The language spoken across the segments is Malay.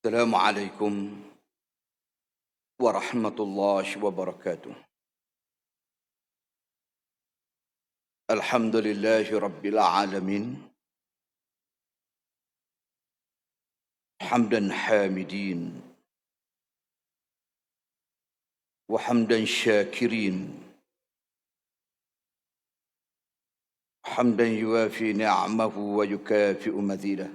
Assalamualaikum warahmatullahi wabarakatuh. Alhamdulillahi rabbil alamin. Hamdan hamidin wa hamdan syakirin. Hamdan yuwafi ni'amahu wa yukafi'u mazidah.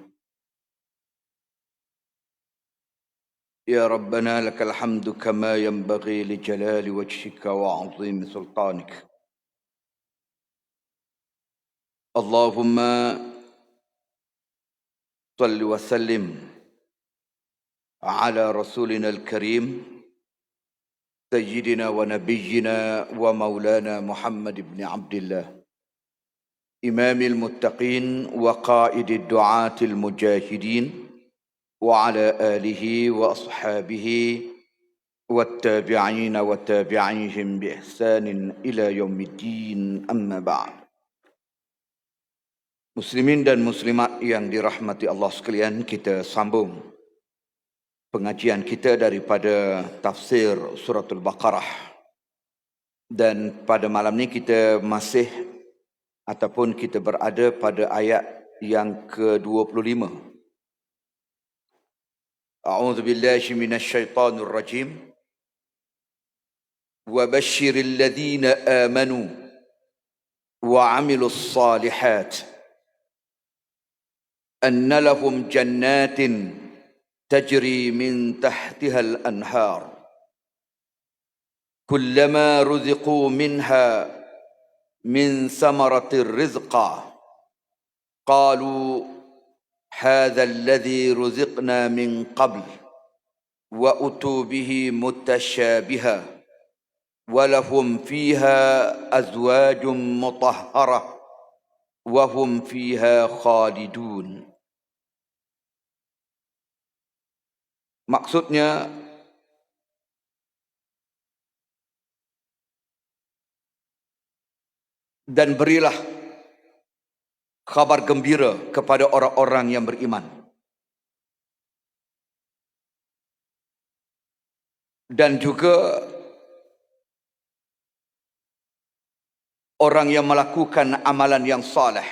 Ya Rabbana lakal hamdu kama yanbaghi li jalali wajhika wa 'azimi sultanik. Allahumma salli wa sallim ala rasulina al-karim sayyidina wa nabiyyina wa maulana Muhammad ibn Abdullah imamil muttaqin wa qaidid du'atil mujahidin wa ala alihi wa ashabihi wattabi'ina wa tabi'ihim bi ihsanin ila yaumiddin, amma ba'd. Muslimin dan muslimat yang dirahmati Allah sekalian, kita sambung pengajian kita daripada tafsir suratul Baqarah. Dan pada malam ni kita masih ataupun kita berada pada ayat yang ke-25. A'udzu billahi minasyaitonir rajim. Wa basyiril ladzina amanu wa 'amilus shalihat anna lahum jannatin tajri min tahtiha al-anhar kullama ruziqu minha min samaratir rizqa qalu hadha alladhi ruziqna min qabl wa utu bihi mutasyabiha wa lahum fiha azwajun mutahharah wa hum fiha khalidun. Maksudnya, dan berilah kabar gembira kepada orang-orang yang beriman, dan juga orang yang melakukan amalan yang saleh,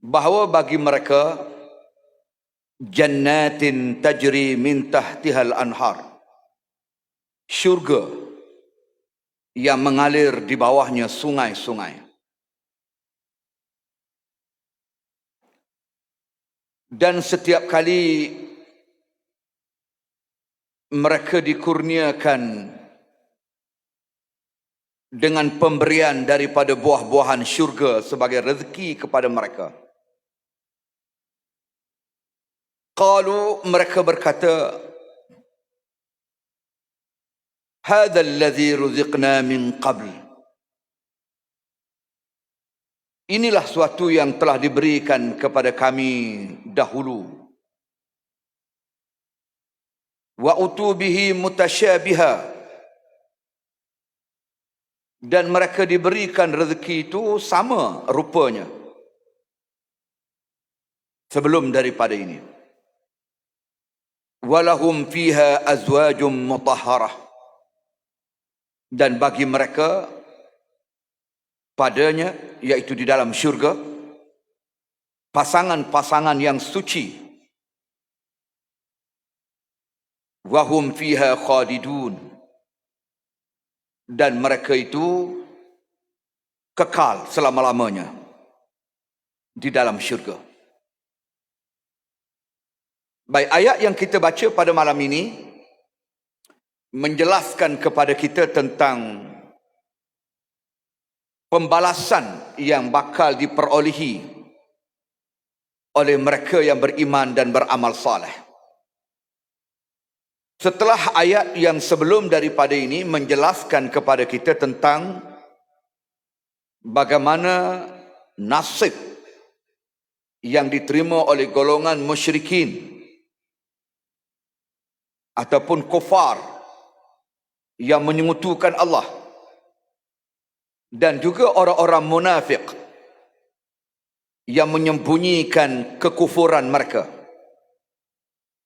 bahawa bagi mereka jannatin tajri min tahtihal anhar, syurga yang mengalir di bawahnya sungai-sungai. Dan setiap kali mereka dikurniakan dengan pemberian daripada buah-buahan syurga sebagai rezeki kepada mereka, qalu, mereka berkata, hadha alladhi ruziqna min qabl, inilah suatu yang telah diberikan kepada kami dahulu. Wa utu bihi mutasyabiha, dan mereka diberikan rezeki itu sama rupanya sebelum daripada ini. Walahum fiha azwajum mutahharah, dan bagi mereka padanya, iaitu di dalam syurga, pasangan-pasangan yang suci. Wahum fiha khalidun, dan mereka itu kekal selama-lamanya di dalam syurga. Baik, ayat yang kita baca pada malam ini menjelaskan kepada kita tentang pembalasan yang bakal diperolehi oleh mereka yang beriman dan beramal saleh. Setelah ayat yang sebelum daripada ini menjelaskan kepada kita tentang bagaimana nasib yang diterima oleh golongan musyrikin ataupun kufar yang menyekutukan Allah, dan juga orang-orang munafik yang menyembunyikan kekufuran mereka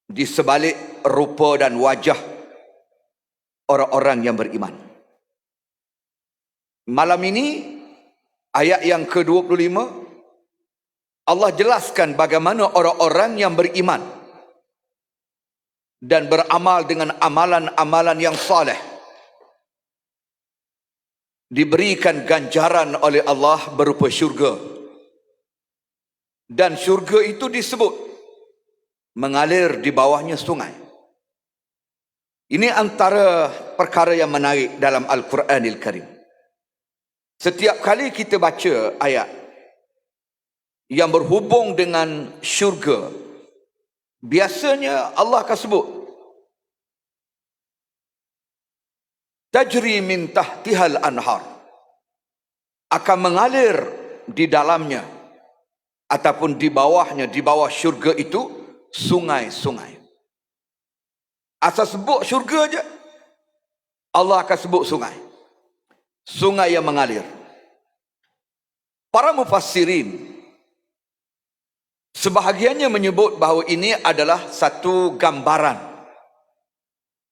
di sebalik rupa dan wajah orang-orang yang beriman. Malam ini, ayat yang ke-25, Allah jelaskan bagaimana orang-orang yang beriman dan beramal dengan amalan-amalan yang saleh diberikan ganjaran oleh Allah berupa syurga. Dan syurga itu disebut mengalir di bawahnya sungai. Ini antara perkara yang menarik dalam Al-Quranil Karim. Setiap kali kita baca ayat yang berhubung dengan syurga, biasanya Allah akan sebut tajri min tahtihal anhar, akan mengalir di dalamnya ataupun di bawahnya, di bawah syurga itu sungai-sungai. Asal sebut syurga aja, Allah akan sebut sungai. Sungai yang mengalir. Para mufassirin sebahagiannya menyebut bahawa ini adalah satu gambaran.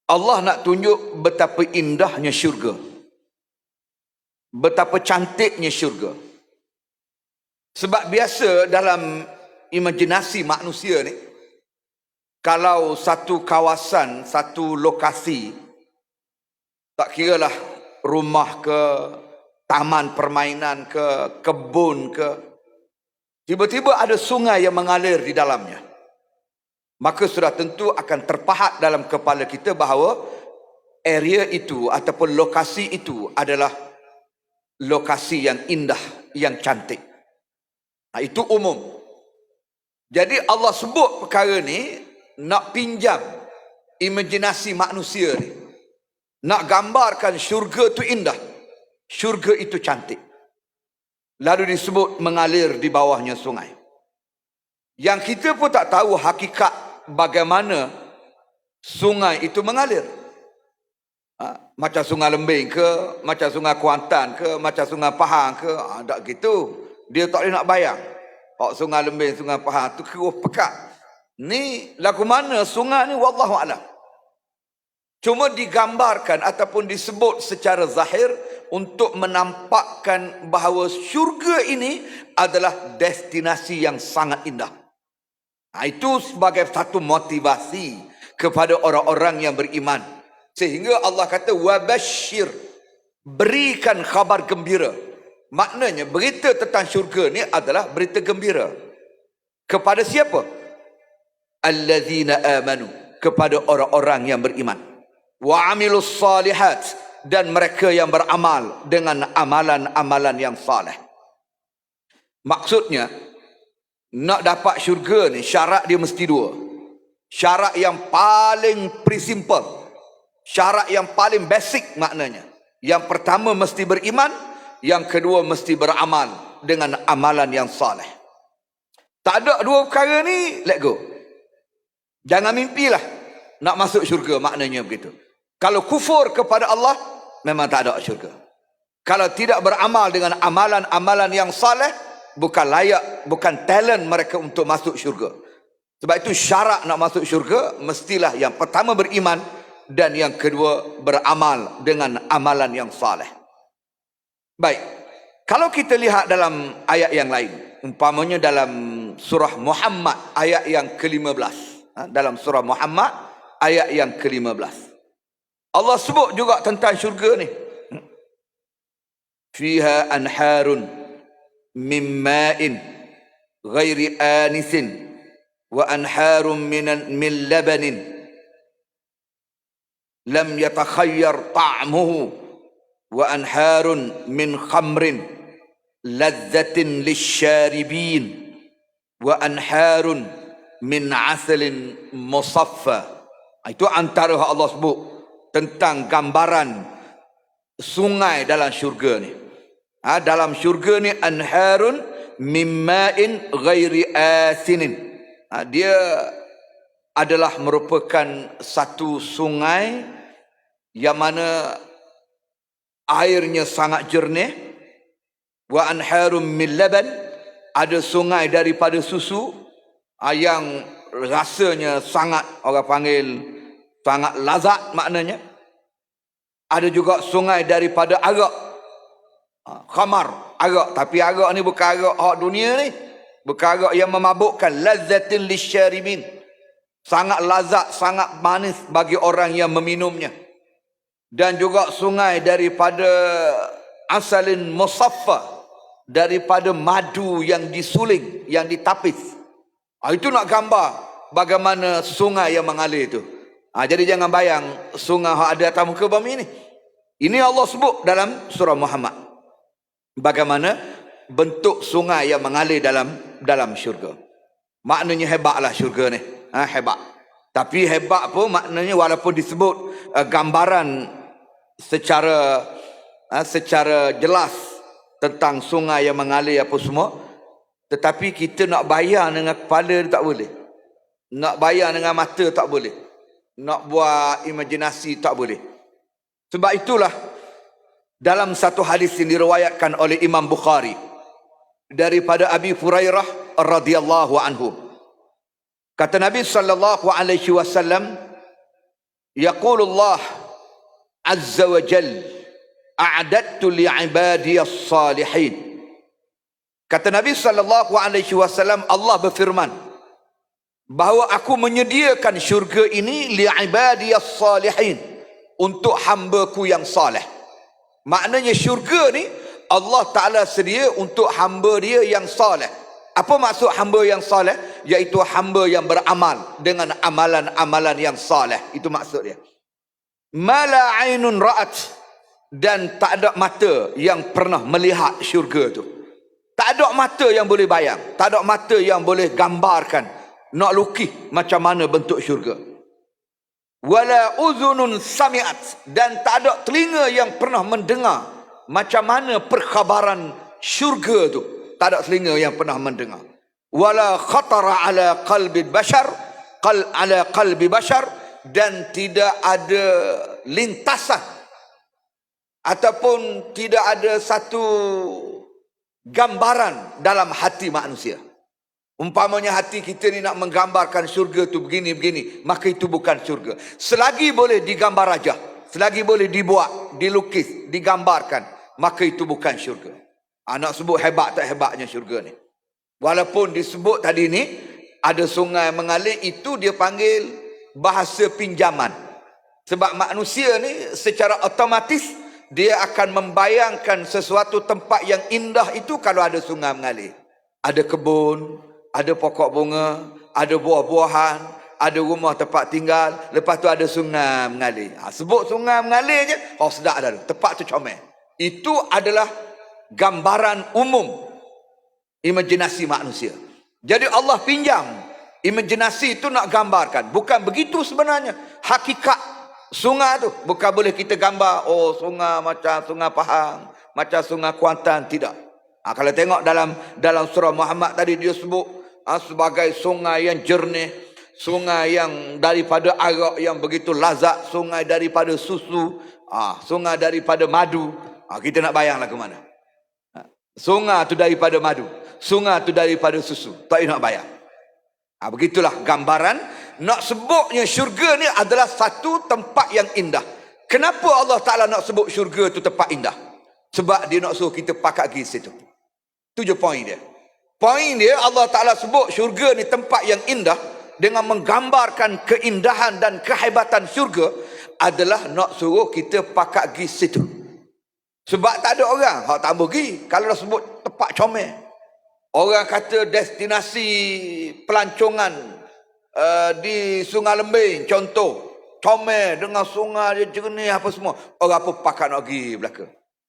Allah nak tunjuk betapa indahnya syurga, betapa cantiknya syurga. Sebab biasa dalam imajinasi manusia ni, kalau satu kawasan, satu lokasi, tak kiralah rumah ke, taman permainan ke, kebun ke, tiba-tiba ada sungai yang mengalir di dalamnya, maka sudah tentu akan terpahat dalam kepala kita bahawa area itu ataupun lokasi itu adalah lokasi yang indah, yang cantik. Itu umum. Jadi Allah sebut perkara ni nak pinjam imajinasi manusia ni, nak gambarkan syurga itu indah, syurga itu cantik. Lalu disebut mengalir di bawahnya sungai. Yang kita pun tak tahu hakikat bagaimana sungai itu mengalir. Macam sungai Lembing ke, macam sungai Kuantan ke, macam sungai Pahang ke, tak gitu. Dia tak boleh nak bayang. Sungai Lembing, sungai Pahang tu keruh pekat. Ni lagu mana sungai ni, wallahu a'lam. Cuma digambarkan ataupun disebut secara zahir untuk menampakkan bahawa syurga ini adalah destinasi yang sangat indah. Itu sebagai satu motivasi kepada orang-orang yang beriman. Sehingga Allah kata wabashir, berikan khabar gembira. Maknanya berita tentang syurga ni adalah berita gembira. Kepada siapa? Allazina amanu, kepada orang-orang yang beriman. Wa amilus salihat, dan mereka yang beramal dengan amalan-amalan yang saleh. Maksudnya, nak dapat syurga ni syarat dia mesti dua. Syarat yang paling simple, syarat yang paling basic maknanya. Yang pertama mesti beriman, yang kedua mesti beramal dengan amalan yang saleh. Tak ada dua perkara ni, let go. Jangan mimpilah nak masuk syurga, maknanya begitu. Kalau kufur kepada Allah, memang tak ada syurga. Kalau tidak beramal dengan amalan-amalan yang saleh, bukan layak, bukan talent mereka untuk masuk syurga. Sebab itu syarat nak masuk syurga, mestilah yang pertama beriman, dan yang kedua beramal dengan amalan yang saleh. Baik, kalau kita lihat dalam ayat yang lain, umpamanya dalam surah Muhammad ayat yang ke-15. Dalam surah Muhammad ayat yang ke-15. Allah sebut juga tentang syurga ni. Fiha anharun min ma'in ghairi anisin wa anharun min labanin lam yatakhayyar ta'muhu wa anharun min khamrin ladzatin lisyaribin wa anharun min asalin musaffa. Itu antara yang Allah sebut tentang gambaran sungai dalam syurga ni. Dalam syurga ni anharun mimma'in ghairi asinin. Dia adalah merupakan satu sungai yang mana airnya sangat jernih. Wa anharun min laban, Ada sungai daripada susu yang rasanya sangat, orang panggil sangat lazat maknanya. Ada juga sungai daripada arak, khamar, arak. Tapi arak ni bukan arak hak dunia ni, bukan arak yang memabukkan. Lazzatin lisyaribin, sangat lazat, sangat manis bagi orang yang meminumnya. Dan juga sungai daripada asalin musaffa, daripada madu yang disuling, yang ditapis. Itu nak gambar bagaimana sungai yang mengalir itu. Jadi jangan bayang sungai yang ada atas muka bumi ni. Ini Allah sebut dalam surah Muhammad, bagaimana bentuk sungai yang mengalir dalam syurga. Maknanya hebatlah syurga ni. Hebat. Tapi hebat pun maknanya walaupun disebut gambaran secara jelas tentang sungai yang mengalir apa semua, tetapi kita nak bayang dengan kepala tak boleh, nak bayang dengan mata tak boleh, nak buat imajinasi tak boleh. Sebab itulah dalam satu hadis yang diriwayatkan oleh Imam Bukhari daripada Abi Hurairah radhiyallahu anhu, kata Nabi sallallahu alaihi wasallam, yaqulullah azza wa jalla a'adattu li'ibadiyas salihin. Kata Nabi sallallahu alaihi wasallam, Allah berfirman bahawa aku menyediakan syurga ini li'ibadiyas salihin, untuk hamba-Ku yang saleh. Maknanya syurga ni Allah Ta'ala sedia untuk hamba Dia yang saleh. Apa maksud hamba yang saleh? Iaitu hamba yang beramal dengan amalan-amalan yang saleh. Itu maksud dia. Mala ainun ra'at, dan tak ada mata yang pernah melihat syurga tu. Tak ada mata yang boleh bayang, tak ada mata yang boleh gambarkan, nak lukis macam mana bentuk syurga. Wala uzunun sami'at, dan tak ada telinga yang pernah mendengar macam mana perkhabaran syurga tu. Tak ada telinga yang pernah mendengar. Wala khatara ala qalbi bashar, ala qalbi bashar, dan tidak ada lintasan ataupun tidak ada satu gambaran dalam hati manusia. Umpamanya hati kita ni nak menggambarkan syurga tu begini-begini, maka itu bukan syurga. Selagi boleh digambar aja, selagi boleh dibuat, dilukis, digambarkan, maka itu bukan syurga. Nak sebut hebat tak hebatnya syurga ni. Walaupun disebut tadi ni ada sungai mengalir, itu dia panggil bahasa pinjaman. Sebab manusia ni secara otomatis dia akan membayangkan sesuatu tempat yang indah itu kalau ada sungai mengalir. Ada kebun, ada pokok bunga, ada buah-buahan, ada rumah tempat tinggal, lepas tu ada sungai mengalir. Sebut sungai mengalir je, sedap dah, tempat tu comel. Itu adalah gambaran umum imajinasi manusia. Jadi Allah pinjam imajinasi itu nak gambarkan. Bukan begitu sebenarnya hakikat sungai tu. Bukan boleh kita gambar, sungai macam sungai Pahang, macam sungai Kuantan, tidak. Kalau tengok dalam surah Muhammad tadi, dia sebut sebagai sungai yang jernih, sungai yang daripada arak yang begitu lazat, sungai daripada susu, sungai daripada madu. Kita nak bayanglah ke mana. Sungai tu daripada madu, sungai tu daripada susu, tak nak bayang. Begitulah gambaran. Nak sebutnya syurga ni adalah satu tempat yang indah. Kenapa Allah Ta'ala nak sebut syurga tu tempat indah? Sebab dia nak suruh kita pakat pergi situ. Itu je poin dia. Poin dia, Allah Ta'ala sebut syurga ni tempat yang indah dengan menggambarkan keindahan dan kehebatan syurga, adalah nak suruh kita pakat pergi situ. Sebab tak ada orang tak pergi kalau dah sebut tempat comel. Orang kata destinasi pelancongan di Sungai Lembing contoh, comel dengan sungai dia jernih apa semua, orang apa pakat nak pergi belaka.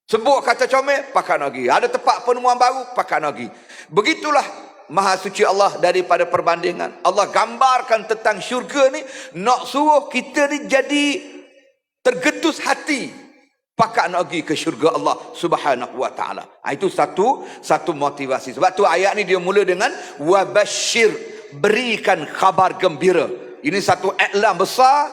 Sebut kata comel, pakat nak pergi. Ada tempat penemuan baru, pakat nak pergi. Begitulah Maha suci Allah daripada perbandingan. Allah gambarkan tentang syurga ni, nak suruh kita ni jadi tergetus hati, pakat nak pergi ke syurga Allah Subhanahu wa taala. Itu satu motivasi. Sebab tu ayat ni dia mula dengan wabashir, berikan khabar gembira. Ini satu iklan besar,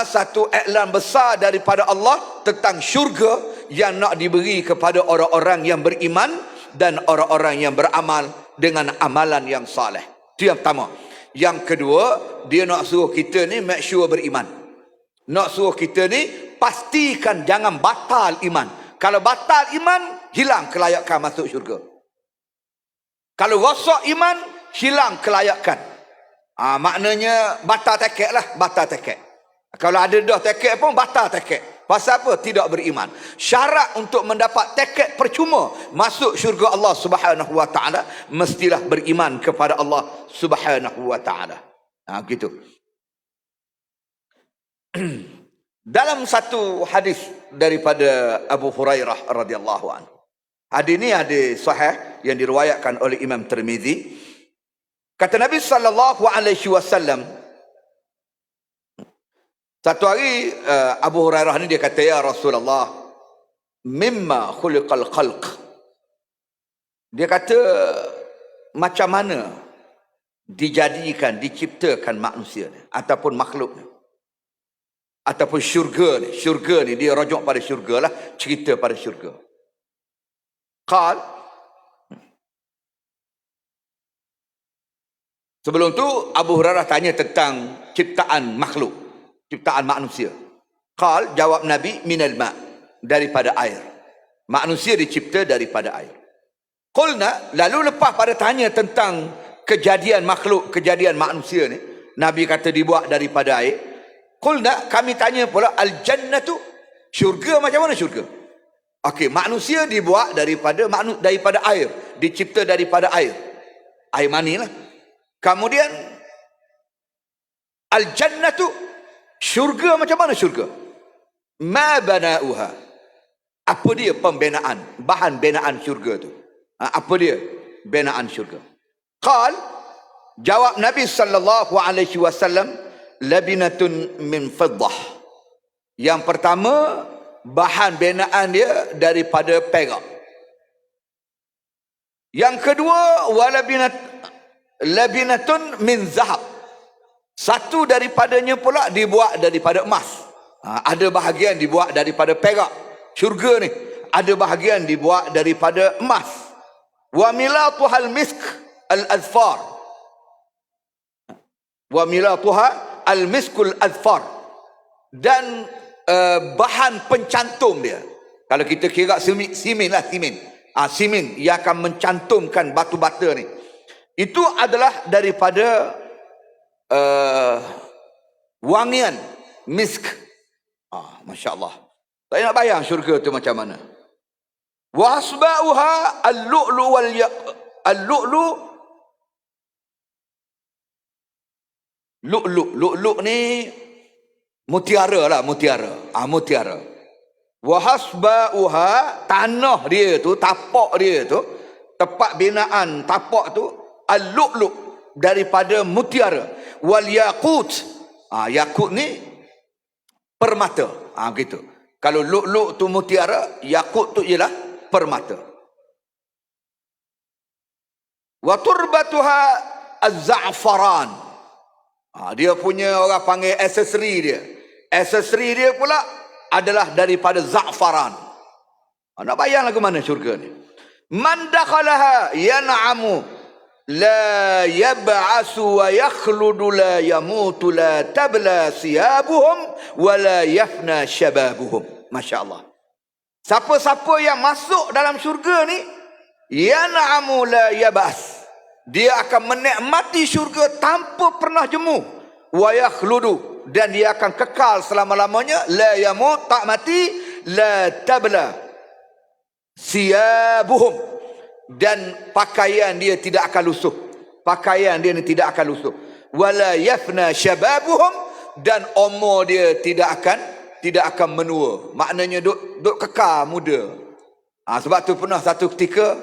satu iklan besar daripada Allah tentang syurga yang nak diberi kepada orang-orang yang beriman dan orang-orang yang beramal dengan amalan yang saleh. Itu yang pertama. Yang kedua, dia nak suruh kita ni make sure beriman. Nak suruh kita ni pastikan jangan batal iman. Kalau batal iman, hilang kelayakan masuk syurga. Kalau rosak iman, hilang kelayakan. Maknanya batal tekad lah, batal tekad. Kalau ada dah tekad pun batal tekad. Pasal apa? Tidak beriman. Syarat untuk mendapat tekad percuma masuk syurga Allah Subhanahu wa taala, mestilah beriman kepada Allah Subhanahu wa taala. Gitu. Dalam satu hadis daripada Abu Hurairah radhiyallahu anhu. Hadis ini hadis sahih yang diriwayatkan oleh Imam Tirmizi. Kata Nabi sallallahu alaihi wasallam, satu hari Abu Hurairah ni dia kata, ya Rasulullah, mimma khuliqal khalq. Dia kata, macam mana dijadikan, diciptakan manusia ni, ataupun makhluk ni, ataupun syurga ni. Syurga ni dia rujuk pada syurga lah, cerita pada syurga. Qal, sebelum tu Abu Hurairah tanya tentang ciptaan makhluk, ciptaan manusia. Qal, jawab Nabi, minal ma', daripada air. Manusia dicipta daripada air. Qulna, lalu lepas pada tanya tentang kejadian makhluk, kejadian manusia ni, Nabi kata dibuat daripada air. Qulna, kami tanya pula, al-jannatu, syurga macam mana syurga? Okey, manusia dibuat daripada air, dicipta daripada air. Air mani lah. Kemudian al-jannatu, syurga macam mana syurga? Ma bana'uha, apa dia pembinaan, bahan binaan syurga tu? Apa dia binaan syurga? Qal, jawab Nabi sallallahu alaihi wasallam, labinatun min fiddah. Yang pertama, bahan binaan dia daripada perak. Yang kedua, labinatun min zahab. Satu daripadanya pula dibuat daripada emas. Ada bahagian dibuat daripada perak. Syurga ni ada bahagian dibuat daripada emas. Wa milatuhal misk al-azfar. Wa milatuha al-miskul azfar. Dan bahan pencantum dia, kalau kita kira simen lah, simen yang akan mencantumkan batu-bata ni, itu adalah daripada wangian misk. Masya Allah, saya nak bayang syurga tu macam mana. Wa asba'uha al-lu'lu wal lu'lu ni mutiara lah, mutiara. Wa hasba'uha, tanah dia tu, tapak dia tu, tempat binaan tapak tu, al-lu'lu, daripada mutiara. Wal yaqut, yaqut ni permata. Gitu. Kalau lu'lu tu mutiara, yaqut tu ialah permata. Wa turbatuha az-za'faran. Dia punya orang panggil aksesori dia. Aksesori dia pula adalah daripada za'faran. Nak bayang lagu mana syurga ni. Man dakhalaha yan'amu la yab'asu wa yakhludu la yamutu la tabla siyabuhum wa la yafna syababuhum. Masya Allah. Siapa-siapa yang masuk dalam syurga ni, yan'amu la yab'as, dia akan menikmati syurga tanpa pernah jemu. Wa yakhludu, dan dia akan kekal selama-lamanya. La yamut, tak mati. La tabla siyabuhum, dan pakaian dia tidak akan lusuh. Pakaian dia ni tidak akan lusuh. Wala yafna syababuhum, dan umur dia tidak akan menua. Maknanya duk kekal muda. Sebab tu pernah satu ketika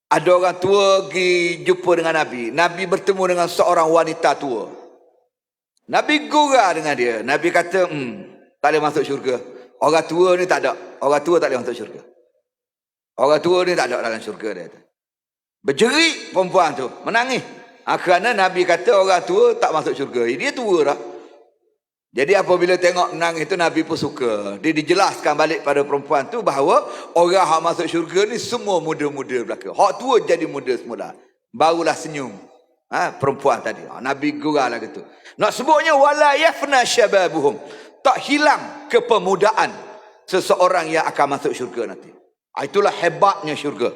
ada orang tua pergi jumpa dengan Nabi. Nabi bertemu dengan seorang wanita tua. Nabi gurau dengan dia. Nabi kata, tak boleh masuk syurga. Orang tua ni tak ada. Orang tua tak boleh masuk syurga. Orang tua ni tak ada dalam syurga, dia kata. Berjerit perempuan tu, menangis. Kerana Nabi kata orang tua tak masuk syurga. Dia tua dah. Jadi apabila tengok nang itu, Nabi pun suka. Dia dijelaskan balik pada perempuan tu bahawa orang yang masuk syurga ni semua muda-muda belaka. Hak tua jadi muda semula. Barulah senyum perempuan tadi. Nabi gurau lah gitu. Nak sebutnya wala yafna syababuhum. Tak hilang kepemudaan seseorang yang akan masuk syurga nanti. Itulah hebatnya syurga.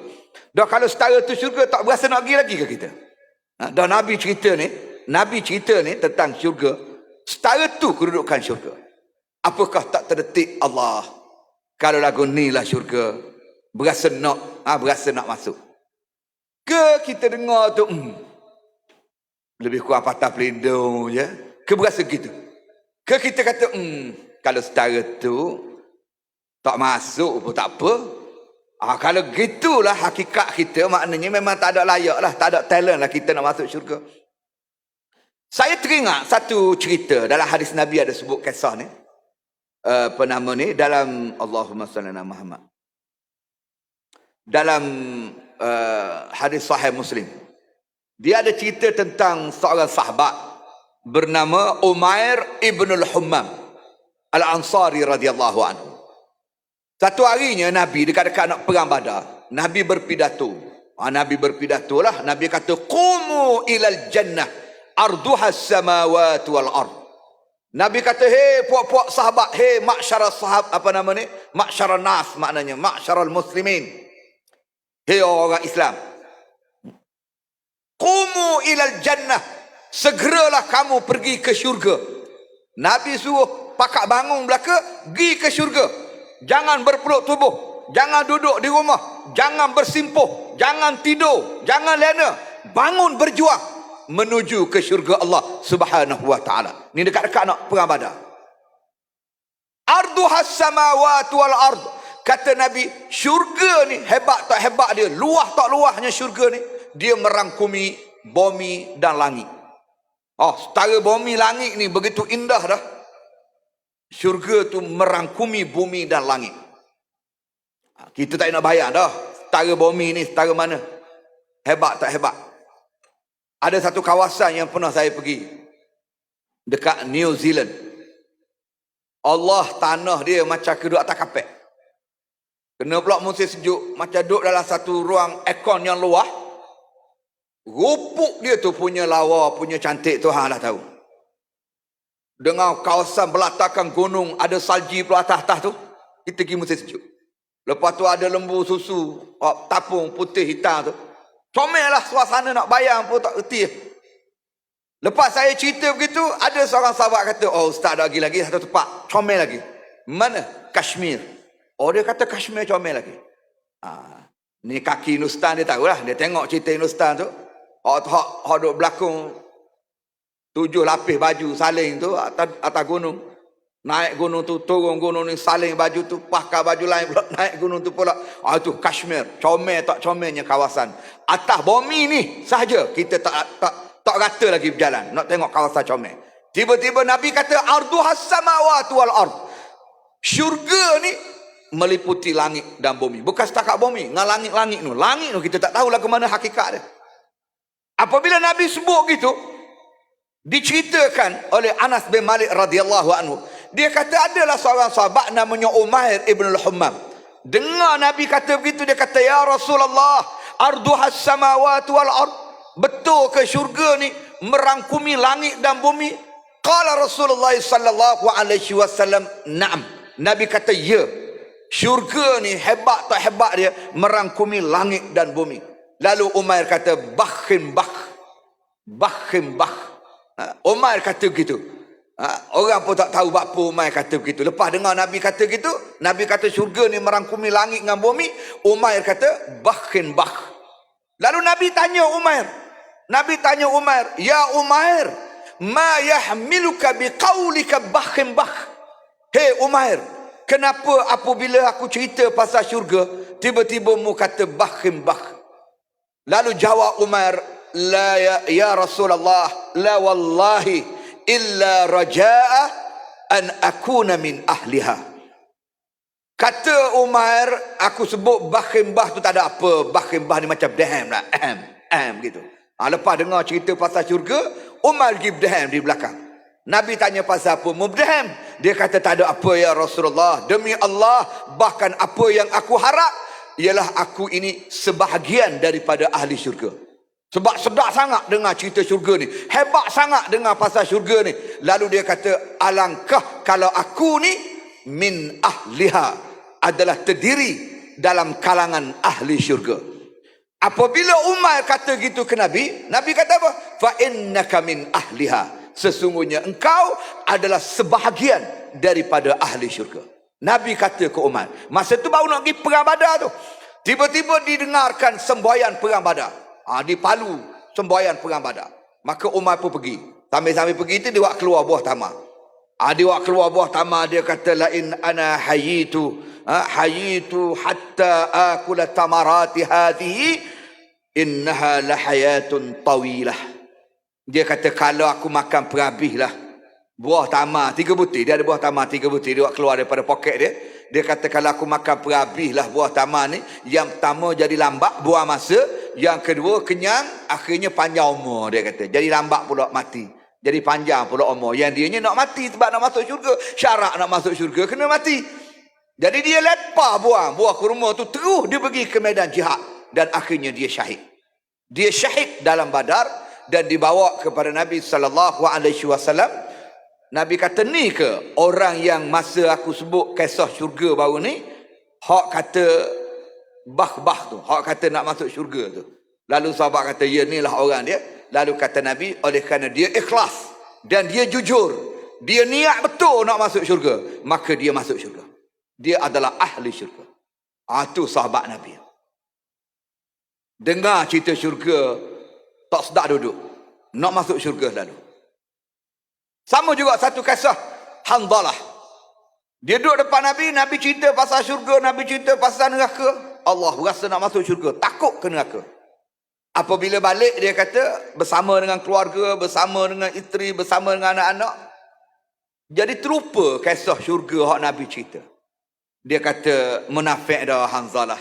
Dah kalau setara tu syurga, tak berasa nak pergi lagi ke kita? Dah Nabi cerita ni tentang syurga. Setara tu kedudukan syurga. Apakah tak terdetik Allah kalau lagu ni lah syurga, berasa nak masuk? Ke kita dengar tu lebih kurang patah pelindung je? Ke berasa gitu? Ke kita kata kalau setara tu tak masuk pun tak apa. Kalau gitulah hakikat kita, maknanya memang tak ada layak lah, tak ada talent lah kita nak masuk syurga. Saya teringat satu cerita dalam hadis Nabi, ada sebut kisah ni. Dalam Allahumma salli ala Muhammad. Dalam hadis sahih Muslim. Dia ada cerita tentang seorang sahabat bernama Umair ibn al-Hummam Al-Ansari radhiyallahu anhu. Satu harinya Nabi dekat-dekat nak perang Badar, Nabi berpidato. Nabi berpidato lah. Nabi kata, "Qumu ilal jannah arduhas samawati wal ard." Nabi kata, "Hei puak-puak sahabat, hei ma'syarah sahabat, ma'syarah nas, maknanya ma'syarah muslimin. Hei orang Islam. Qumu ilal jannah, segeralah kamu pergi ke syurga." Nabi suruh pakak bangun belaka, pergi ke syurga. Jangan berpeluk tubuh, jangan duduk di rumah, jangan bersimpuh, jangan tidur, jangan lena. Bangun berjuang menuju ke syurga Allah Subhanahu wa taala. Ni dekat-dekat nak perang Badar. Arduhas samawati wal ard. Kata Nabi, syurga ni hebat tak hebat dia, luah tak luahnya syurga ni, dia merangkumi bumi dan langit. Setara bumi langit ni begitu indah dah. Syurga tu merangkumi bumi dan langit. Kita tak nak bayang dah, setara bumi ni setara mana, hebat tak hebat. Ada satu kawasan yang pernah saya pergi, dekat New Zealand. Allah, tanah dia macam duduk atas kapet. Kena pula musim sejuk, macam duduk dalam satu ruang aircon yang luah. Rupuk dia tu punya lawa, punya cantik, Tuhan lah tahu. Dengan kawasan belatakan gunung, ada salji pula atas-atas tu. Kita pergi musim sejuk. Lepas tu ada lembu susu, tapung putih hitam tu. Comel lah suasana, nak bayang pun tak erti. Lepas saya cerita begitu, ada seorang sahabat kata, "Ustaz, ada lagi satu tempat comel lagi." "Mana?" "Kashmir." Dia kata Kashmir comel lagi. Ni kaki Hindustan dia tahulah. Dia tengok cerita Hindustan tu. Hak duk berlakon 7 lapis baju saling tu atas gunung. Naik gunung tu, turun gunung ni, saling baju tu, pakai baju lain pula, naik gunung tu pula. Itu Kashmir. Comel tak comelnya kawasan. Atas bumi ni sahaja kita tak rata lagi berjalan nak tengok kawasan comel. Tiba-tiba Nabi kata, "Arduhas samawati wal ard." Syurga ni meliputi langit dan bumi. Bukan setakat bumi, dengan langit-langit tu. Langit tu kita tak tahulah ke mana hakikat dia. Apabila Nabi sebut gitu, diceritakan oleh Anas bin Malik radhiyallahu anhu. Dia kata adalah seorang sahabat namanya Umair ibn al-Hummam. Dengar Nabi kata begitu, dia kata, "Ya Rasulullah, arduhas samawati wal ard." Betul ke syurga ni merangkumi langit dan bumi? Qala Rasulullah sallallahu alaihi wasallam, "Na'am." Nabi kata, "Ya." Syurga ni hebat tak hebat dia merangkumi langit dan bumi. Lalu Umair kata, "Bakhin bakh." Bakhin bakh. Umair kata begitu. Orang pun tak tahu apa Umair kata begitu. Lepas dengar Nabi kata gitu, Nabi kata syurga ni merangkumi langit dengan bumi, Umair kata bakhin bakh. Lalu Nabi tanya Umair, "Ya Umair, ma yahmiluka biqaulika bakhin bakh?" "Hei Umair, kenapa apabila aku cerita pasal syurga, tiba-tiba mu kata bakhin bakh?" Lalu jawab Umair, "La ya Rasulullah, la wallahi illa raja'a an akuna min ahliha." Kata Umair, aku sebut bakhimbah tu tak ada apa. Bakhimbah ni macam daham lah. Gitu. Lepas dengar cerita pasal syurga, Umar pergi berdaham di belakang. Nabi tanya pasal apa? Mubdaham. Dia kata tak ada apa ya Rasulullah. Demi Allah, bahkan apa yang aku harap ialah aku ini sebahagian daripada ahli syurga. Sebab sedap sangat dengar cerita syurga ni. Hebat sangat dengar pasal syurga ni. Lalu dia kata, alangkah kalau aku ni min ahliha, adalah terdiri dalam kalangan ahli syurga. Apabila Umar kata gitu ke Nabi, Nabi kata apa? Fa innaka min ahliha. Sesungguhnya engkau adalah sebahagian daripada ahli syurga. Nabi kata ke Umar. Masa tu baru nak pergi perang Badar tu. Tiba-tiba didengarkan semboyan perang Badar. Di Palu semboyan perang Badar. Maka Umar pun pergi. Sambil-sambil pergi tu dia buat keluar buah tamar. Dia buat keluar buah tamar. Dia kata, lain ana hayitu hatta akula tamarati hadhihi innaha lahayatun tawilah. Dia kata, kalau aku makan perhabislah buah tamar 3 butir. Dia ada buah tamar 3 butir. Dia buat keluar daripada poket dia. Dia kata, kalau aku makan perhabislah buah tamar ni, yang pertama jadi lambat buah masa, yang kedua kenyang, akhirnya panjang umur. Dia kata, jadi lambat pula mati, jadi panjang pula umur. Yang dianya nak mati sebab nak masuk syurga. Syarat nak masuk syurga kena mati. Jadi dia lepah buah kurma tu, terus dia pergi ke medan jihad, dan akhirnya dia syahid. Dia syahid dalam Badar dan dibawa kepada Nabi SAW. Nabi kata, ni ke orang yang masa aku sebut kisah syurga baru ni, hak kata bah tu, hak kata nak masuk syurga tu. Lalu sahabat kata, ya, inilah orang dia. Lalu kata Nabi, oleh kerana dia ikhlas dan dia jujur, dia niat betul nak masuk syurga, maka dia masuk syurga. Dia adalah ahli syurga. Itu sahabat Nabi. Dengar cerita syurga, tak sedap duduk, nak masuk syurga lalu. Sama juga satu kisah Hanzalah. Dia duduk depan Nabi, Nabi cerita pasal syurga, Nabi cerita pasal neraka. Allah rasa nak masuk syurga, takut ke neraka. Apabila balik, dia kata, bersama dengan keluarga, bersama dengan isteri, bersama dengan anak-anak, jadi terlupa kisah syurga hak Nabi cerita. Dia kata, munafik dah Hanzalah.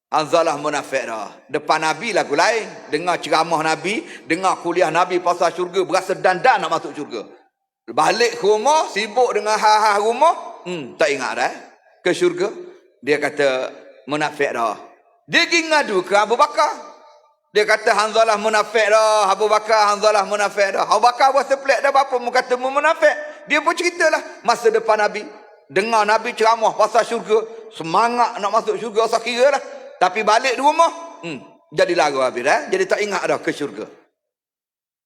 Hanzalah munafik dah. Depan Nabi lagu lain. Dengar ceramah Nabi, dengar kuliah Nabi pasal syurga, berasa dandan nak masuk syurga. Balik ke rumah, sibuk dengan hal-hal rumah, tak ingat dah ke syurga. Dia kata, munafik dah. Dia pergi ngadu ke Abu Bakar. Dia kata, Hanzalah munafik dah. Abu Bakar, Hanzalah munafik dah. Abu Bakar berasa pelik dah, apa mu kata mu munafik. Dia pun ceritalah masa depan Nabi. Dengar Nabi ceramah pasal syurga, semangat nak masuk syurga, usah kira lah. Tapi balik di rumah, jadi lagu habis dah. Jadi tak ingat dah ke syurga.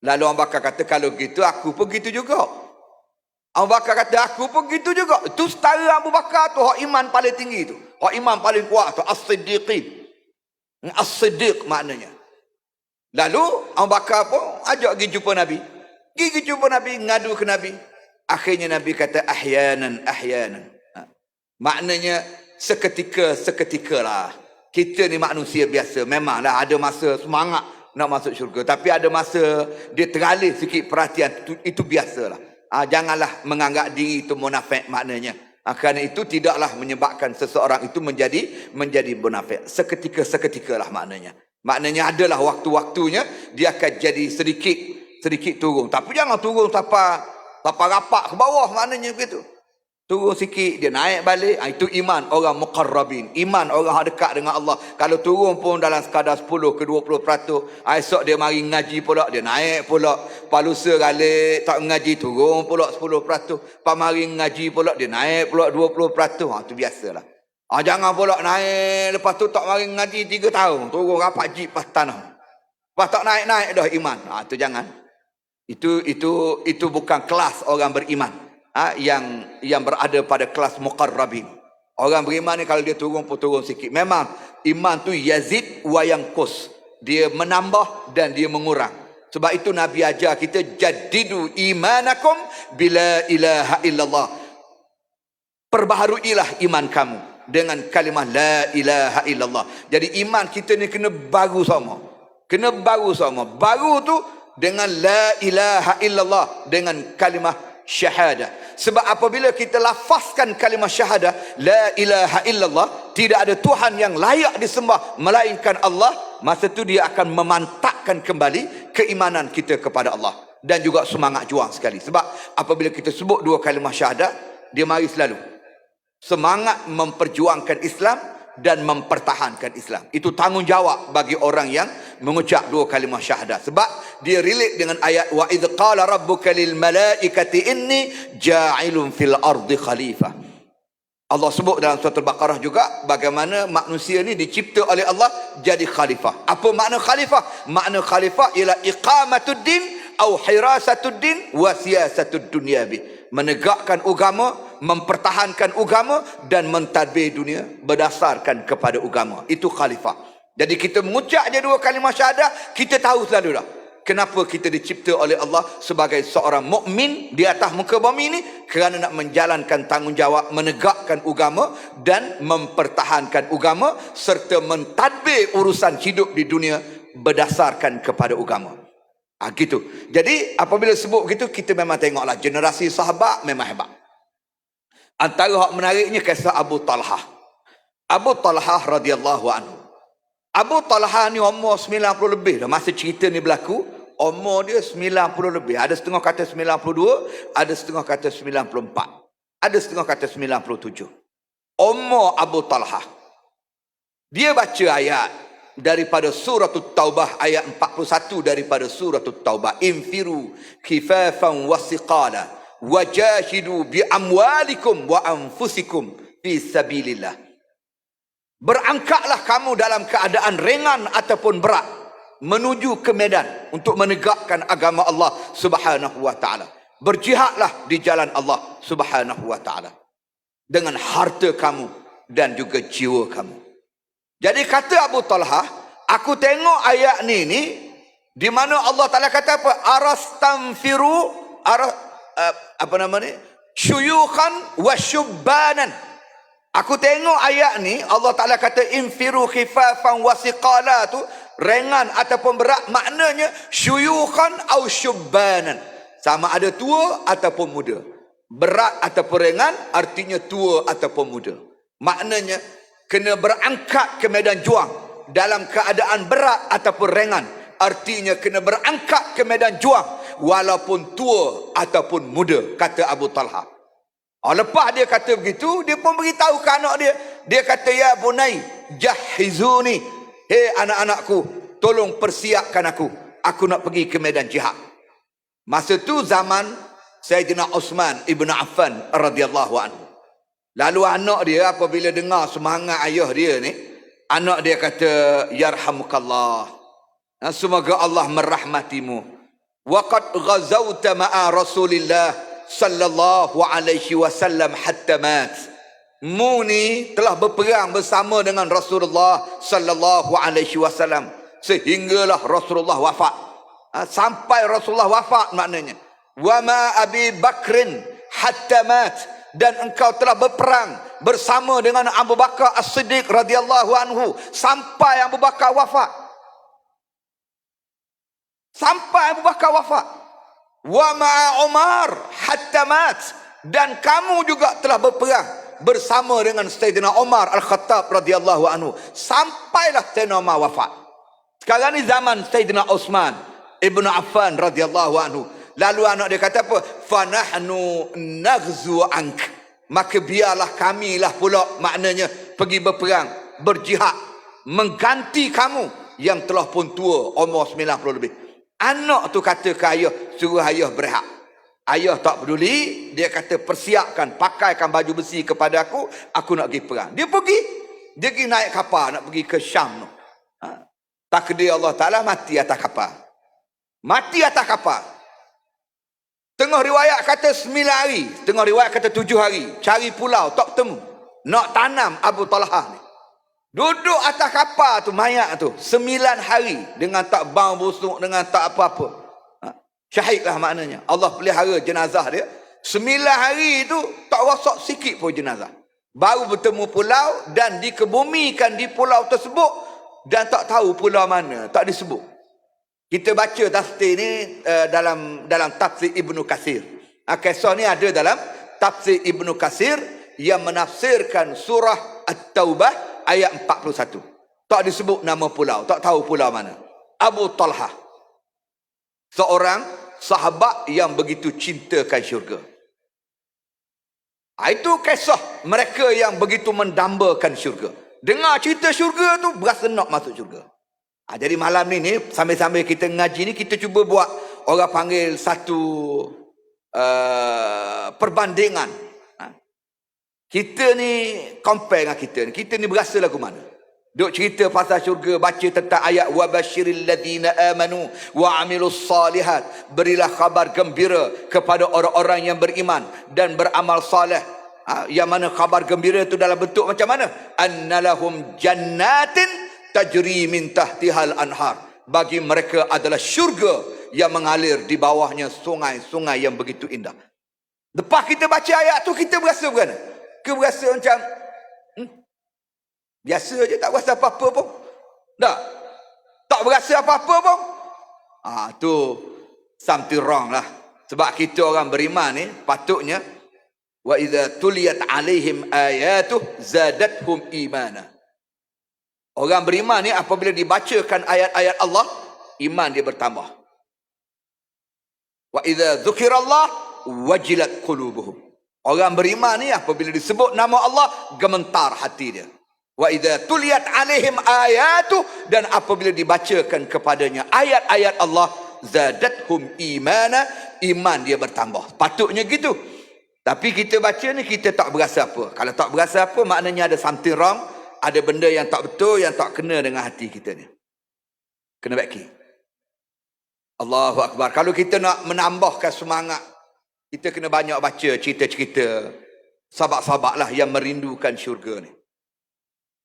Lalu Abu Bakar kata, kalau gitu aku pun gitu juga. Abu Bakar kata, aku pun gitu juga. Itu setara Abu Bakar tu, hak iman paling tinggi tu. Hak iman paling kuat tu, as-siddiqin. As-siddiq maknanya. Lalu Abu Bakar pun ajak pergi jumpa Nabi. Pergi jumpa Nabi, ngadu ke Nabi. Akhirnya Nabi kata, ahyanan. Maknanya seketika lah. Kita ni manusia biasa. Memanglah ada masa semangat nak masuk syurga, tapi ada masa dia teralih sikit perhatian. Itu biasalah. Janganlah menganggap diri itu munafik maknanya. Kerana itu tidaklah menyebabkan seseorang itu menjadi munafik. Seketika lah maknanya. Maknanya adalah waktu-waktunya dia akan jadi sedikit turun. Tapi jangan turun sampai rapat ke bawah, maknanya begitu. Turun sikit, dia naik balik. Itu iman orang muqarrabin. Iman orang dekat dengan Allah. Kalau turun pun dalam sekadar 10 ke 20%. Esok dia mari ngaji pula, dia naik pula. Palusa galik, tak ngaji, turun pula 10%. Pak mari ngaji pula, dia naik pula 20%. Itu biasalah. Jangan pula naik, lepas tu tak mari ngaji 3 tahun. Turun rapat jeep pas tanah. Lepas tak naik-naik dah iman. Itu jangan. Itu bukan kelas orang beriman. Yang berada pada kelas muqarrabin. Orang beriman ni kalau dia turun pun turun sikit. Memang iman tu yazid wa yanqus. Dia menambah dan dia mengurang. Sebab itu Nabi ajar kita, jaddidu imanakum bila ilaha illallah. Perbaharuilah iman kamu dengan kalimah la ilaha illallah. Jadi iman kita ni kena baru sama. Kena baru sama. Baru tu dengan la ilaha illallah, dengan kalimah syahadah. Sebab apabila kita lafazkan kalimah syahadah, la ilaha illallah, tidak ada Tuhan yang layak disembah melainkan Allah, masa tu dia akan memantapkan kembali keimanan kita kepada Allah. dan juga semangat juang sekali. Sebab apabila kita sebut dua kalimah syahadat, dia mari selalu semangat memperjuangkan Islam dan mempertahankan Islam. Itu tanggungjawab bagi orang yang mengucap dua kalimah syahadat. Sebab dia relate dengan ayat wa idz qala rabbuka lil malaikati inni ja'ilun fil ardi khalifah. Allah sebut dalam surah Al-Baqarah juga bagaimana manusia ni dicipta oleh Allah jadi khalifah. Apa makna khalifah? Makna khalifah ialah iqamatuddin atau hirasatuddin wa siyasatud dunyabi. Menegakkan agama, mempertahankan agama dan mentadbir dunia berdasarkan kepada agama. Itu khalifah. Jadi kita mengucap je dua kalimah syahadah, kita tahu selalu dah kenapa kita dicipta oleh Allah sebagai seorang mukmin di atas muka bumi ini, kerana nak menjalankan tanggungjawab menegakkan agama dan mempertahankan agama serta mentadbir urusan hidup di dunia berdasarkan kepada agama. Gitu. Jadi apabila sebut begitu, kita memang tengoklah generasi sahabat memang hebat. Antara hak menariknya kisah Abu Talhah. Abu Talhah radhiyallahu anhu. Abu Talhah ni umur 90 lebih dah masa cerita ni berlaku. Umur dia 90 lebih. Ada setengah kata 92, ada setengah kata 94, ada setengah kata 97. Umur Abu Talhah. Dia baca ayat daripada surah At-Taubah, ayat 41 daripada surah At-Taubah. Infiru khifafan wa siqala wajahidu bi amwalikum wa anfusikum fi sabilillah. Berangkatlah kamu dalam keadaan ringan ataupun berat menuju ke medan untuk menegakkan agama Allah Subhanahu wa taala. Berjihadlah di jalan Allah Subhanahu wa taala dengan harta kamu dan juga jiwa kamu. Jadi kata Abu Talhah, aku tengok ayat ni di mana Allah Taala kata apa? Arastanfiru syuyukhan wa syubbanan. Aku tengok ayat ni Allah Taala kata infiru khifafan wa siqala tu ringan ataupun berat, maknanya syuyukhan au syubbanan, sama ada tua ataupun muda. Berat ataupun ringan artinya tua ataupun muda. Maknanya kena berangkat ke medan juang dalam keadaan berat ataupun ringan, artinya kena berangkat ke medan juang walaupun tua ataupun muda, kata Abu Talhah. Lepas dia kata begitu, dia pun beritahu ke anak dia. Dia kata, ya bunai jahizuni, hei anak-anakku, tolong persiapkan aku nak pergi ke medan jihad. Masa tu zaman Sayyidina Uthman ibn Affan radhiyallahu anhu. Lalu anak dia apabila dengar semangat ayah dia ni, anak dia kata, yarhamukallah, semoga Allah merahmatimu. Waqad ghazawta ma'a Rasulillah sallallahu alaihi wasallam hatta mat. Mu ni telah berperang bersama dengan Rasulullah sallallahu alaihi wasallam sehinggalah Rasulullah wafat. Sampai Rasulullah wafat maknanya. Wa ma Abi Bakrin hatta mat, dan engkau telah berperang bersama dengan Abu Bakar As-Siddiq radhiyallahu anhu sampai Abu Bakar wafat. Sampai Abu Bakar wafat. Wa ma'a Umar hatta mat, dan kamu juga telah berperang bersama dengan Sayyidina Umar Al-Khattab radhiyallahu anhu sampailah Sayyidina Umar wafat. Sekarang ni zaman Sayyidina Uthman ibn Affan radhiyallahu anhu. Lalu anak dia kata apa? Fanahnu naghzu ank, maka biarlah kamilah pula, maknanya pergi berperang, berjihad, mengganti kamu yang telah pun tua umur 90 lebih. Anak tu kata ke ayah, suruh ayah berehat. Ayah tak peduli, dia kata persiapkan, pakaikan baju besi kepada aku nak pergi perang. Dia pergi naik kapal nak pergi ke Syam. Takdir Allah Ta'ala mati atas kapal. Mati atas kapal. Tengah riwayat kata 9 hari, tengah riwayat kata 7 hari, cari pulau tak bertemu. Nak tanam Abu Talhah ni. Duduk atas kapal tu, mayat tu 9 hari dengan tak bau busuk, dengan tak apa-apa. Syahid lah maknanya. Allah pelihara jenazah dia 9 hari tu, tak rosak sikit pun jenazah. Baru bertemu pulau dan dikebumikan di pulau tersebut, dan tak tahu pulau mana, tak disebut. Kita baca tafsir ni dalam tafsir Ibnu Katsir. Kisah ni ada dalam tafsir Ibnu Katsir yang menafsirkan surah At-Taubah ayat 41. Tak disebut nama pulau, tak tahu pulau mana. Abu Talhah, seorang sahabat yang begitu cintakan syurga. Itu kisah mereka yang begitu mendambakan syurga. Dengar cerita syurga tu berasa nak masuk syurga. Jadi malam ni sambil-sambil kita ngaji ni, kita cuba buat orang panggil satu perbandingan. Kita ni compare dengan kita ni. Kita ni berasa lagu mana? Duk cerita pasal syurga, baca tentang ayat wa basyiril ladzina amanu wa amilus salihat. Berilah kabar gembira kepada orang-orang yang beriman dan beramal saleh. Yang mana kabar gembira itu dalam bentuk macam mana? Annalahum jannatin tajri min tahtihal anhar. Bagi mereka adalah syurga yang mengalir di bawahnya sungai-sungai yang begitu indah. Lepas kita baca ayat tu, kita berasa bagaimana? Kita berasa macam biasa je, tak berasa apa-apa pun. Tak berasa apa-apa pun. Tu something wrong lah. Sebab kita orang beriman ni patutnya wa idza tuliyat alaihim ayatuh zadathum imana. Orang beriman ni apabila dibacakan ayat-ayat Allah, iman dia bertambah. Wa idza dzukirallah wajilat qulubuhum. Orang beriman ni apabila disebut nama Allah, gemetar hati dia. Wa idza tuliyat alaihim ayatu, dan apabila dibacakan kepadanya ayat-ayat Allah, zadathum imana, iman dia bertambah. Patutnya gitu. Tapi kita baca ni kita tak berasa apa. Kalau tak berasa apa, maknanya ada something wrong, ada benda yang tak betul, yang tak kena dengan hati kita ni. Kena baiki. Allahu Akbar. Kalau kita nak menambahkan semangat, kita kena banyak baca cerita-cerita sahabat-sahabat lah yang merindukan syurga ni.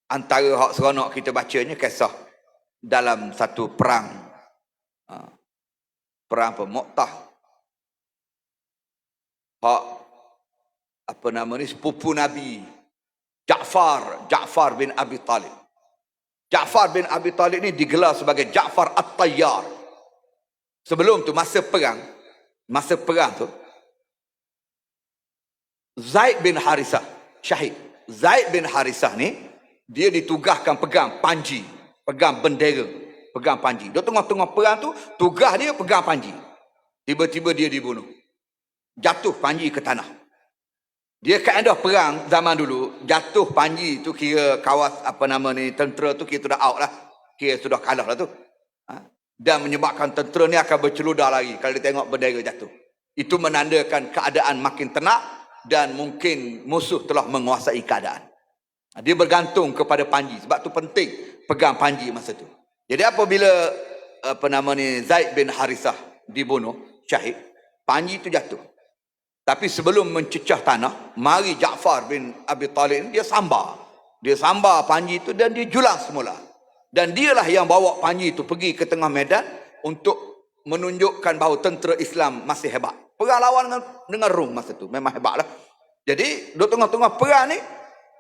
Antara hak seronok kita bacanya kisah dalam satu perang. Perang apa? Mu'tah. Hak apa nama ni, sepupu Nabi Ja'far bin Abi Talib. Ja'far bin Abi Talib ni digelar sebagai Ja'far At-Tayyar. Sebelum tu masa perang tu Zaid bin Harisah syahid. Zaid bin Harisah ni dia ditugaskan pegang panji, pegang bendera, pegang panji. Di tengah-tengah perang tu tugas dia pegang panji. Tiba-tiba dia dibunuh. Jatuh panji ke tanah. Dia kaedah perang zaman dulu, jatuh panji tu kira kawas apa nama ni, tentera tu kira sudah out lah. Kira sudah kalah lah tu. Dan menyebabkan tentera ni akan berceludar lagi kalau dia tengok bendera jatuh. Itu menandakan keadaan makin tenang dan mungkin musuh telah menguasai keadaan. Dia bergantung kepada panji. Sebab tu penting pegang panji masa tu. Jadi apabila apa nama ni, Zaid bin Harisah dibunuh syahid, panji tu jatuh. Tapi sebelum mencecah tanah, mari Ja'far bin Abi Talib dia sambar. Dia sambar panji itu dan dia julang semula. Dan dialah yang bawa panji itu pergi ke tengah medan untuk menunjukkan bahawa tentera Islam masih hebat. Perang lawan dengan Rom masa tu memang hebatlah. Jadi di tengah-tengah perang ni,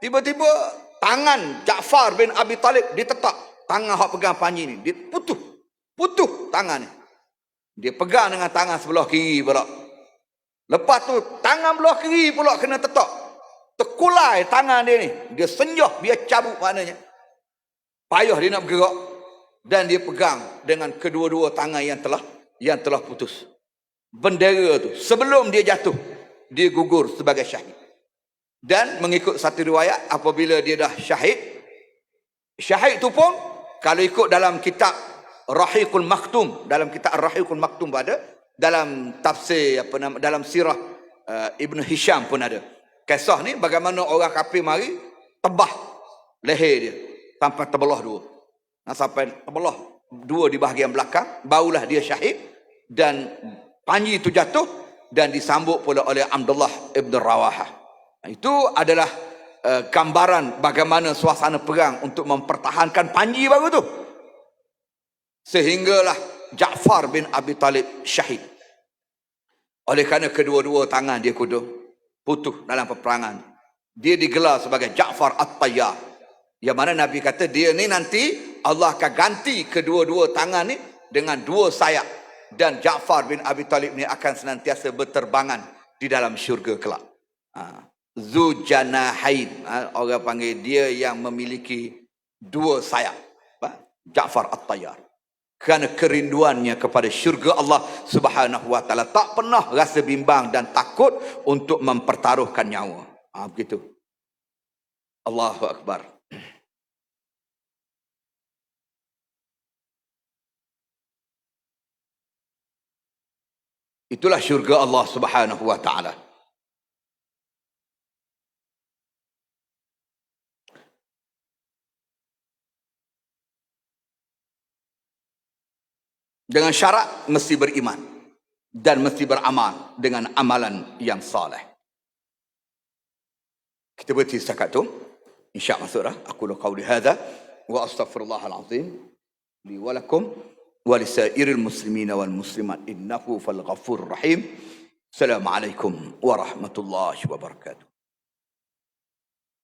tiba-tiba tangan Ja'far bin Abi Talib ditetak. Tangan hak pegang panji ni, dia putuh tangan ni. Dia pegang dengan tangan sebelah kiri pula. Lepas tu tangan belah kiri pula kena tetak. Terkulai tangan dia ni. Dia senyah, dia cabut maknanya. Payah dia nak bergerak. Dan dia pegang dengan kedua-dua tangan yang telah putus. Bendera tu sebelum dia jatuh, dia gugur sebagai syahid. Dan mengikut satu riwayat, apabila dia dah syahid tu pun, kalau ikut dalam kitab Rahiqul Maktum, dalam kitab Rahiqul Maktum ada, dalam tafsir apa nama, dalam sirah Ibn Hisham pun ada. Kisah ni bagaimana orang kafir mari tebah leher dia sampai terbelah dua. Sampai terbelah dua di bahagian belakang, barulah dia syahid. Dan panji itu jatuh dan disambut pula oleh Abdullah ibn Rawahah. Itu adalah gambaran bagaimana suasana perang untuk mempertahankan panji baru tu. Sehinggalah Ja'far bin Abi Talib syahid. Oleh kerana kedua-dua tangan dia putuh dalam peperangan, dia digelar sebagai Ja'far At-Tayyar. Yang mana Nabi kata dia ni nanti Allah akan ganti kedua-dua tangan ni dengan dua sayap. Dan Ja'far bin Abi Talib ni akan senantiasa berterbangan di dalam syurga kelak. Zujanahain, orang panggil dia yang memiliki dua sayap. Ja'far At-Tayyar. Kerana kerinduannya kepada syurga Allah Subhanahu wa taala, tak pernah rasa bimbang dan takut untuk mempertaruhkan nyawa. Begitu. Allahu akbar. Itulah syurga Allah Subhanahu wa taala. Dengan syarat mesti beriman dan mesti beramal dengan amalan yang saleh. Kita berhenti setakat tu. Insya-Allah surah. Aku qauli hadza wa astaghfirullahal azim li wa lakum wa lisairil muslimina wal muslimat innahu fal ghafurur rahim. Assalamualaikum warahmatullahi wabarakatuh.